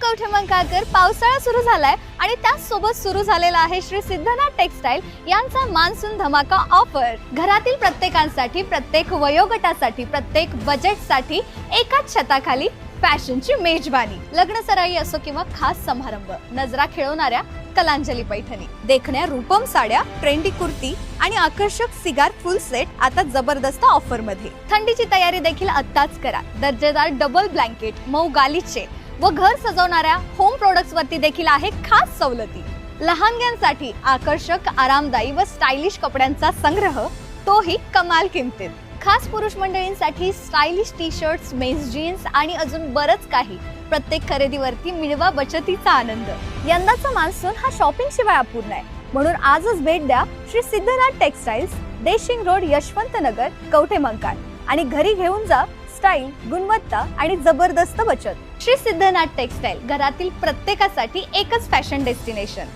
कवठेमंकाळकर, पावसाळा सुरू झालाय आणि त्याचसोबत सुरू झालेला आहे श्री सिद्धनाथ टेक्सटाईल यांचा मान्सून धमाका ऑफर। घरातील प्रत्येकांसाठी, प्रत्येक वयोगटासाठी, प्रत्येक बजेटसाठी एकाच छताखाली फॅशनची मेजबानी। लग्न सराई असो किंवा खास समारंभ, नजरा खिळवणाऱ्या कलांजली पैठणी, देखण्या रूपम साड्या, ट्रेंडी कुर्ती आणि आकर्षक सिगार फुल सेट आता जबरदस्त ऑफर मध्ये। थंडीची तयारी देखील आत्ताच करा। दर्जेदार डबल ब्लँकेट, मऊ गालिचे व घर सजवणाऱ्या होम प्रोडक्ट्स वरती देखील आहे खास सवलती। लहानग्यांसाठी आकर्षक, आरामदायी व स्टायलिश कपड्यांचा संग्रह, तोही कमाल किमतीत। खास पुरुष मंडळींसाठी stylish T shirts, men's jeans आणि अजून बरच काही। प्रत्येक खरेदीवरती मिळवा बचतीचा आनंद। यंदाचा मान्सून हा शॉपिंग शिवाय अपूर्ण आहे, म्हणून आजच भेट द्या श्री सिद्धनाथ टेक्सटाईल्स, देशिंग रोड, यशवंत नगर, कवठेमंकाळ आणि घरी घेऊन जा स्टाईल, गुणवत्ता आणि जबरदस्त बचत। श्री सिद्धनाथ टेक्सटाईल, घरातील प्रत्येकासाठी एकच फॅशन डेस्टिनेशन।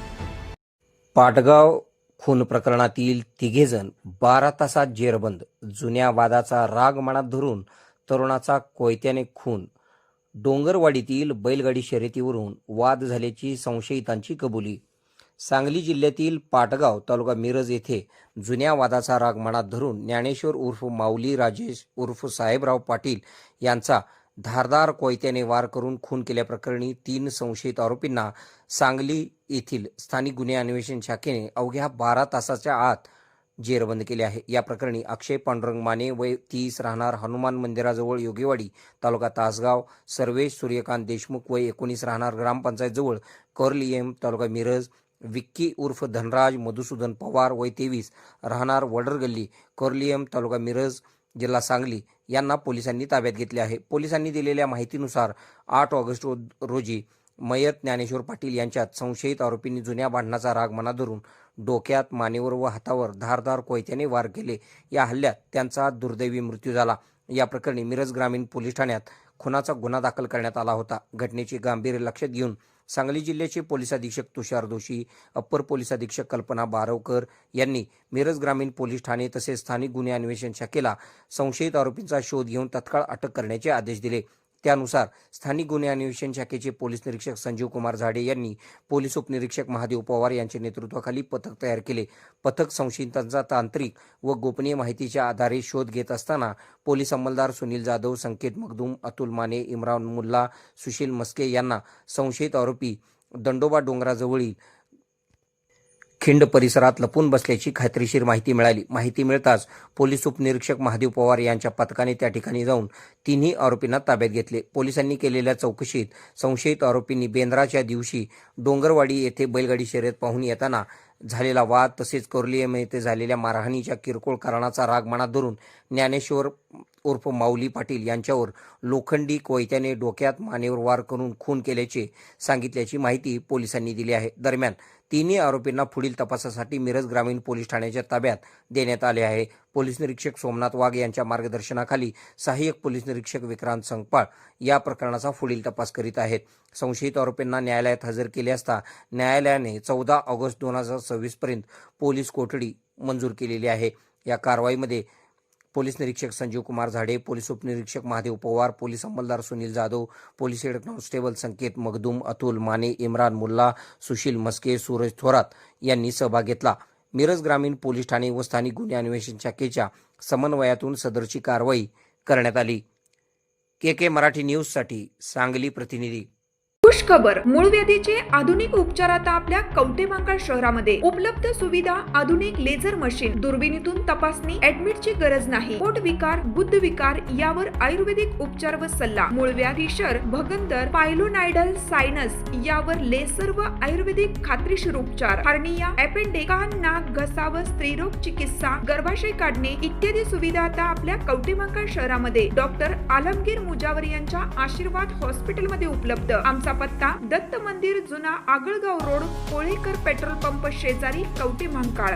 पाटगाव खून प्रकरणातील तिघेजण 12 तासात जेरबंद। जुन्या वादाचा राग मनात धरून तरुणाचा कोयत्याने खून। डोंगरवाडीतील बैलगाडी शर्यतीवरून वाद झाल्याची संशयितांची कबुली। सांगली जिल्ह्यातील पाटगाव तालुका मिरज येथे जुन्या वादाचा राग मनात धरून ज्ञानेश्वर उर्फ माऊली राजेश उर्फ साहेबराव पाटील यांचा धारदार कोयत्याने वार करून खून केल्याप्रकरणी 3 संशयित आरोपींना सांगली येथील स्थानिक गुन्हे अन्वेषण शाखेने अवघ्या 12 तासाच्या आत जेरबंद केले आहे। या प्रकरणी अक्षय पांडुरंग माने वय 30 राहणार हनुमान मंदिराजवळ योगेवाडी तालुका तासगाव, सर्वेश सूर्यकांत देशमुख वय 19 राहणार ग्रामपंचायत जवळ कोर्लियम तालुका मिरज, विक्की उर्फ धनराज मधुसूदन पवार वय 23 राहणार वडरगल्ली कोर्लियम तालुका मिरज जिल्हा सांगली यांना पोलिसांनी ताब्यात घेतले आहे। पोलिसांनी दिलेल्या माहितीनुसार 8 ऑगस्ट रोजी मयत ज्ञानेश्वर पाटील यांच्यात संशयित आरोपींनी जुन्या भांडणाचा राग मनात धरून डोक्यात, मानेवर व हातावर धारदार कोयत्याने वार केले। या हल्ल्यात त्यांचा दुर्दैवी मृत्यू झाला। या प्रकरणी मिरज ग्रामीण पोलीस ठाण्यात खुनाचा गुन्हा दाखल करण्यात आला होता। घटनेचे गांभीर्य लक्षात घेऊन सांगली जिल्ह्याचे पोलीस अधीक्षक तुषार दोशी, अप्पर पोलीस अधीक्षक कल्पना बारवकर यांनी मिरज ग्रामीण पोलीस ठाणे तसेच स्थानिक गुन्हे अन्वेषण शाखेला संशयित आरोपींचा शोध घेऊन तत्काळ अटक करण्याचे आदेश दिले। त्यानुसार स्थानिक गुन्हे अन्वेषण शाखेचे पोलीस निरीक्षक संजीव कुमार झाडे यांनी पोलीस उपनिरीक्षक महादेव पवार यांच्या नेतृत्वाखाली पथक तयार केले। पथक संशयितांचा तांत्रिक व गोपनीय माहितीच्या आधारे शोध घेत असताना पोलीस अंमलदार सुनील जाधव, संकेत मखदूम, अतुल माने, इम्रान मुल्ला, सुशील मस्के यांना संशयित आरोपी दंडोबा डोंगराजवळील खिंड परिसरात लपून बसल्याची खात्रीशीर माहिती मिळाली। माहिती मिळताच पोलीस उपनिरीक्षक महादेव पवार यांच्या पथकाने त्या ठिकाणी जाऊन तिन्ही आरोपींना ताब्यात घेतले। पोलिसांनी केलेल्या चौकशीत संशयित आरोपींनी बेंद्राच्या दिवशी डोंगरवाडी येथे बैलगाडी शर्यत पाहून येताना झालेला वाद तसेच कोर्लियम येथे झालेल्या मारहाणीच्या किरकोळ कारणाचा राग मनात धरून ज्ञानेश्वर उर्फ माऊली पाटील यांच्यावर लोखंडी कोयत्याने डोक्यात, मानेवर वार करून खून केल्याचे सांगितल्याची माहिती पोलिसांनी दिली आहे। दरम्यान तिन्ही आरोपींना पुढील तपासासाठी मिरज ग्रामीण पोलीस ठाण्याच्या ताब्यात देण्यात आले आहे। पोलीस निरीक्षक सोमनाथ वाघ यांच्या मार्गदर्शनाखाली सहाय्यक पोलीस निरीक्षक विक्रांत संगपाळ या प्रकरणाचा पुढील तपास करीत आहेत। संशयित आरोपींना न्यायालयात हजर केले असता न्यायालयाने 14 ऑगस्ट 2026 पर्यंत पोलीस कोठडी मंजूर केलेली आहे। या कारवाईमध्ये पोलीस निरीक्षक संजीव कुमार झाडे, पोलीस उपनिरीक्षक महादेव पवार, पोलीस अंमलदार Sunil Jadhav, police head constable Sanket Makhdoom, Atul Mane, Imran Mulla, Sushil Maske, Suraj Thorat यांनी सहभाग घेतला। मिरज ग्रामीण पोलीस ठाणे व स्थानिक गुन्हे अन्वेषण शाखेच्या समन्वयातून सदरची कारवाई करण्यात आली। KK मराठी न्यूजसाठी सांगली प्रतिनिधी। खुश खबर, मूळव्याधीचे आधुनिक उपचार आता आपल्या कवठेमंकाळ शहरामध्ये उपलब्ध सुविधा, आधुनिक लेझर मशीन, दुर्बिणीतून तपासणी, ऍडमिटची गरज नाही। पोट विकार, बुद्ध विकार यावर आयुर्वेदिक उपचार व सल्ला। मूळव्याधी, शर, भगंदर, पायलोनायडल, सायनस यावर लेसर व आयुर्वेदिक खात्रीशीर उपचार। हर्निया, अपेंडिक्स, कान, नाक, घसा व स्त्रीरोग चिकित्सा, गर्भाशय काढणे इत्यादी सुविधा आता आपल्या कवठेमंकाळ शहरामध्ये डॉक्टर आलमगीर मुजावर यांच्या आशीर्वाद हॉस्पिटलमध्ये उपलब्ध। आमचा पत्ता दत्त मंदिर, जुना Agalgaon road, Kolekar petrol pump शेजारी, कवठेमंकाळ।